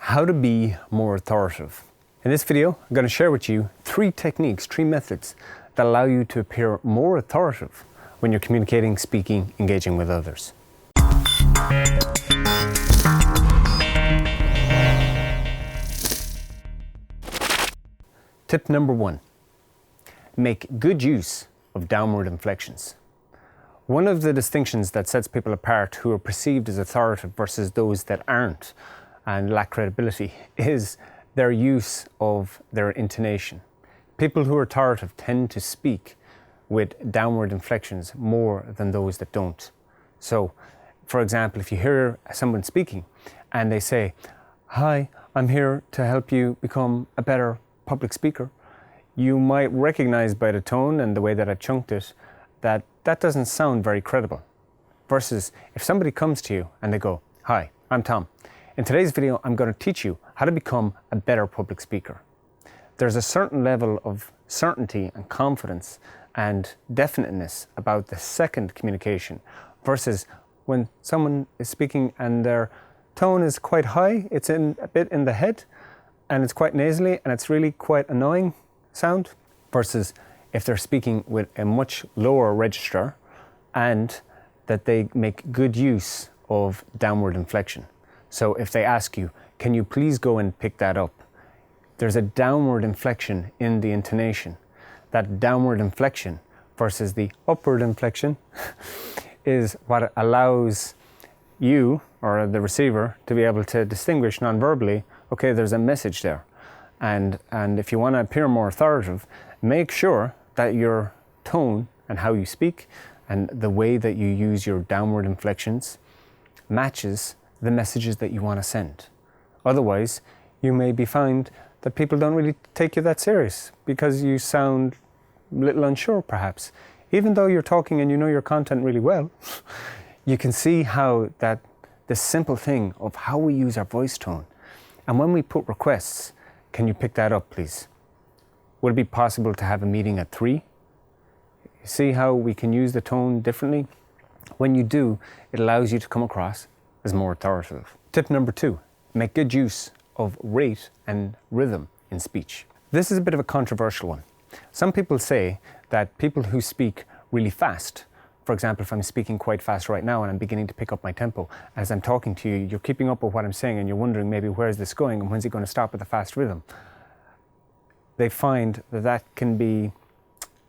How to be more authoritative. In this video, I'm going to share with you three techniques, three methods that allow you to appear more authoritative when you're communicating, speaking, engaging with others. Tip number one, make good use of downward inflections. One of the distinctions that sets people apart who are perceived as authoritative versus those that aren't and lack credibility is their use of their intonation. People who are authoritative tend to speak with downward inflections more than those that don't. So, for example, if you hear someone speaking and they say, "Hi, I'm here to help you become a better public speaker," you might recognize by the tone and the way that I chunked it that that doesn't sound very credible. Versus if somebody comes to you and they go, "Hi, I'm Tom. In today's video, I'm going to teach you how to become a better public speaker." There's a certain level of certainty and confidence and definiteness about the second communication versus when someone is speaking and their tone is quite high, it's a bit in the head and it's quite nasally and it's really quite annoying sound, versus if they're speaking with a much lower register and that they make good use of downward inflection. So if they ask you, "Can you please go and pick that up?" There's a downward inflection in the intonation. That downward inflection versus the upward inflection is what allows you or the receiver to be able to distinguish non-verbally, okay, there's a message there. And if you want to appear more authoritative, make sure that your tone and how you speak and the way that you use your downward inflections matches the messages that you want to send. Otherwise, you may find that people don't really take you that serious because you sound a little unsure perhaps. Even though you're talking and you know your content really well, you can see how that the simple thing of how we use our voice tone. And when we put requests, "Can you pick that up, please? Would it be possible to have a meeting at 3? See how we can use the tone differently? When you do, it allows you to come across as more authoritative. Tip number 2, make good use of rate and rhythm in speech. This is a bit of a controversial one. Some people say that people who speak really fast, for example, if I'm speaking quite fast right now and I'm beginning to pick up my tempo, as I'm talking to you, you're keeping up with what I'm saying and you're wondering maybe where is this going and when's it going to stop with a fast rhythm. They find that that can be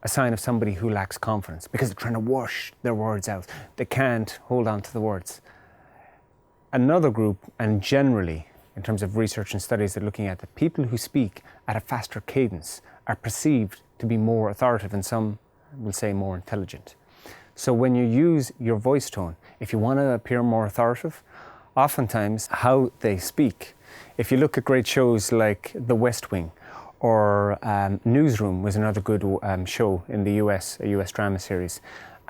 a sign of somebody who lacks confidence because they're trying to wash their words out. They can't hold on to the words. Another group, and generally in terms of research and studies, they're looking at the people who speak at a faster cadence are perceived to be more authoritative and some will say more intelligent. So when you use your voice tone, if you want to appear more authoritative, oftentimes how they speak, if you look at great shows like The West Wing or Newsroom was another good show in the US, a US drama series.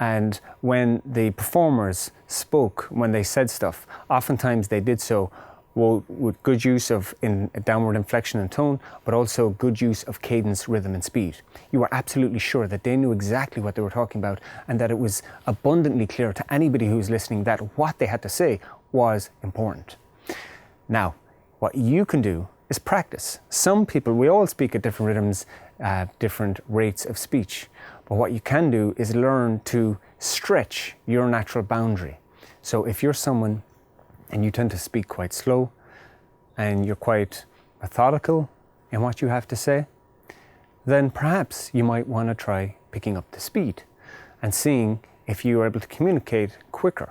And when the performers spoke, when they said stuff, oftentimes they did so with good use of downward inflection and tone, but also good use of cadence, rhythm and speed. You were absolutely sure that they knew exactly what they were talking about and that it was abundantly clear to anybody who was listening that what they had to say was important. Now, what you can do is practice. Some people, we all speak at different rhythms, different rates of speech. But what you can do is learn to stretch your natural boundary. So if you're someone and you tend to speak quite slow and you're quite methodical in what you have to say, then perhaps you might want to try picking up the speed and seeing if you are able to communicate quicker.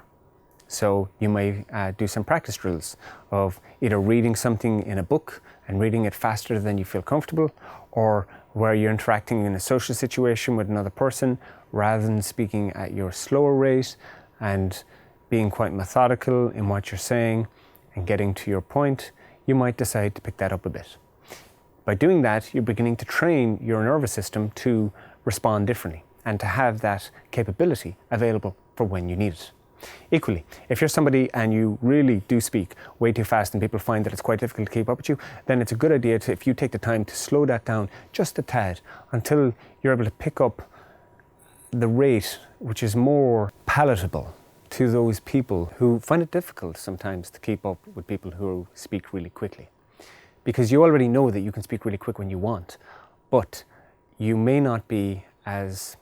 So you may do some practice drills of either reading something in a book and reading it faster than you feel comfortable, or where you're interacting in a social situation with another person, rather than speaking at your slower rate and being quite methodical in what you're saying and getting to your point, you might decide to pick that up a bit. By doing that, you're beginning to train your nervous system to respond differently and to have that capability available for when you need it. Equally, if you're somebody and you really do speak way too fast and people find that it's quite difficult to keep up with you, then it's a good idea if you take the time to slow that down just a tad until you're able to pick up the rate which is more palatable to those people who find it difficult sometimes to keep up with people who speak really quickly. because you already know that you can speak really quick when you want, but you may not be as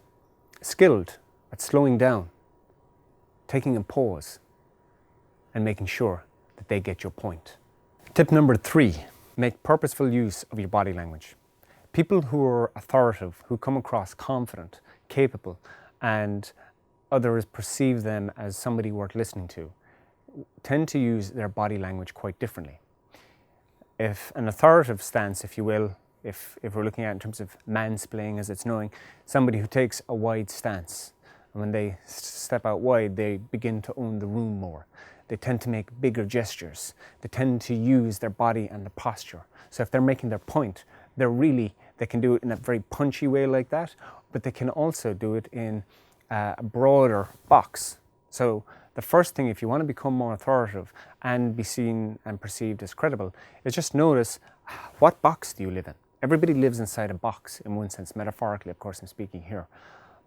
skilled at slowing down, taking a pause, and making sure that they get your point. Tip number 3, make purposeful use of your body language. People who are authoritative, who come across confident, capable, and others perceive them as somebody worth listening to, tend to use their body language quite differently. If an authoritative stance, if you will, if we're looking at it in terms of mansplaining as it's known, somebody who takes a wide stance, and when they step out wide, they begin to own the room more. They tend to make bigger gestures. They tend to use their body and the posture. So if they're making their point, they can do it in a very punchy way like that, but they can also do it in a broader box. So the first thing, if you want to become more authoritative and be seen and perceived as credible, is just notice, what box do you live in? Everybody lives inside a box in one sense, metaphorically, of course I'm speaking here.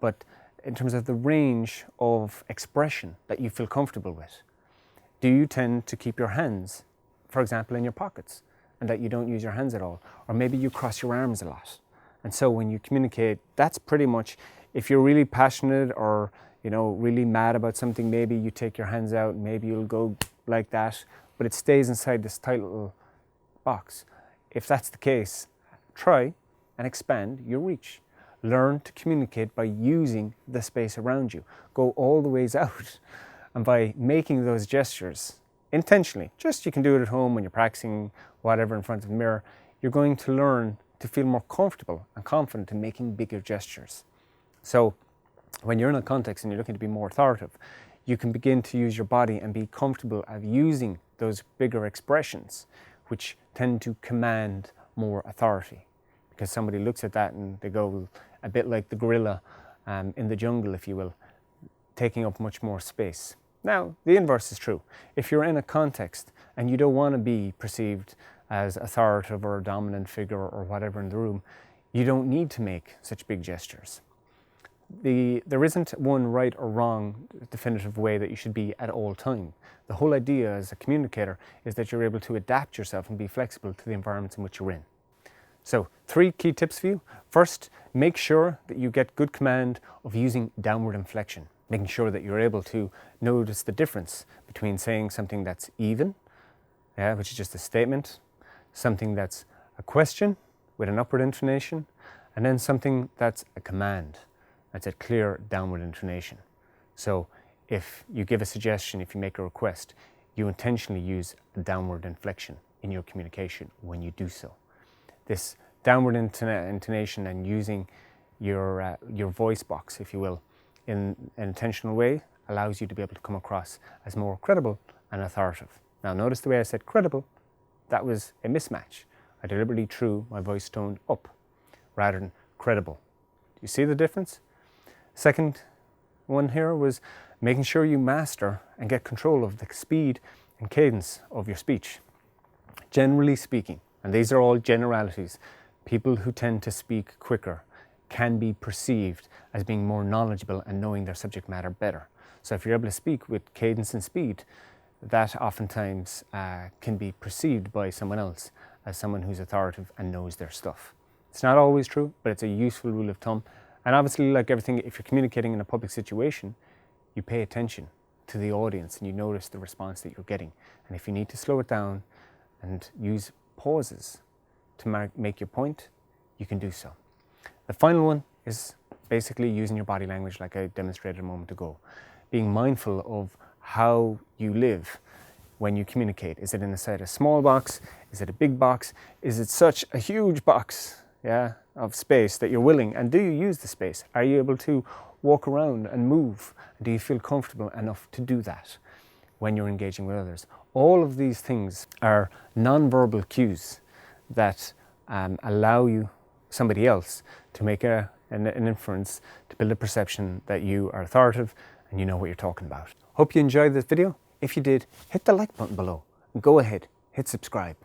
But in terms of the range of expression that you feel comfortable with, do you tend to keep your hands, for example, in your pockets, and that you don't use your hands at all? Or maybe you cross your arms a lot. And so when you communicate, that's pretty much, if you're really passionate or really mad about something, maybe you take your hands out, maybe you'll go like that, but it stays inside this tight little box. If that's the case, try and expand your reach. Learn to communicate by using the space around you. Go all the ways out. And by making those gestures intentionally, you can do it at home when you're practicing whatever in front of the mirror, you're going to learn to feel more comfortable and confident in making bigger gestures. So when you're in a context and you're looking to be more authoritative, you can begin to use your body and be comfortable at using those bigger expressions, which tend to command more authority. Because somebody looks at that and they go a bit like the gorilla in the jungle, if you will, taking up much more space. Now, the inverse is true. If you're in a context and you don't want to be perceived as authoritative or a dominant figure or whatever in the room, you don't need to make such big gestures. There isn't one right or wrong definitive way that you should be at all time. The whole idea as a communicator is that you're able to adapt yourself and be flexible to the environments in which you're in. So 3 key tips for you. First, make sure that you get good command of using downward inflection, making sure that you're able to notice the difference between saying something that's even, which is just a statement, something that's a question with an upward intonation, and then something that's a command. That's a clear downward intonation. So if you give a suggestion, if you make a request, you intentionally use a downward inflection in your communication when you do so. This downward intonation and using your voice box, if you will, in an intentional way allows you to be able to come across as more credible and authoritative. Now notice the way I said credible, that was a mismatch. I deliberately threw my voice tone up rather than credible. Do you see the difference? Second one here was making sure you master and get control of the speed and cadence of your speech. Generally speaking, and these are all generalities, people who tend to speak quicker can be perceived as being more knowledgeable and knowing their subject matter better. So if you're able to speak with cadence and speed, that oftentimes can be perceived by someone else as someone who's authoritative and knows their stuff. It's not always true, but it's a useful rule of thumb. And obviously, like everything, if you're communicating in a public situation, you pay attention to the audience and you notice the response that you're getting. And if you need to slow it down and use pauses to make your point, you can do so. The final one is basically using your body language like I demonstrated a moment ago. Being mindful of how you live when you communicate. Is it inside a small box? Is it a big box? Is it such a huge box of space that you're willing? And do you use the space? Are you able to walk around and move? Do you feel comfortable enough to do that when you're engaging with others? All of these things are non-verbal cues that allow somebody else to make an inference, to build a perception that you are authoritative and you know what you're talking about. Hope you enjoyed this video. If you did, hit the like button below and go ahead, hit subscribe.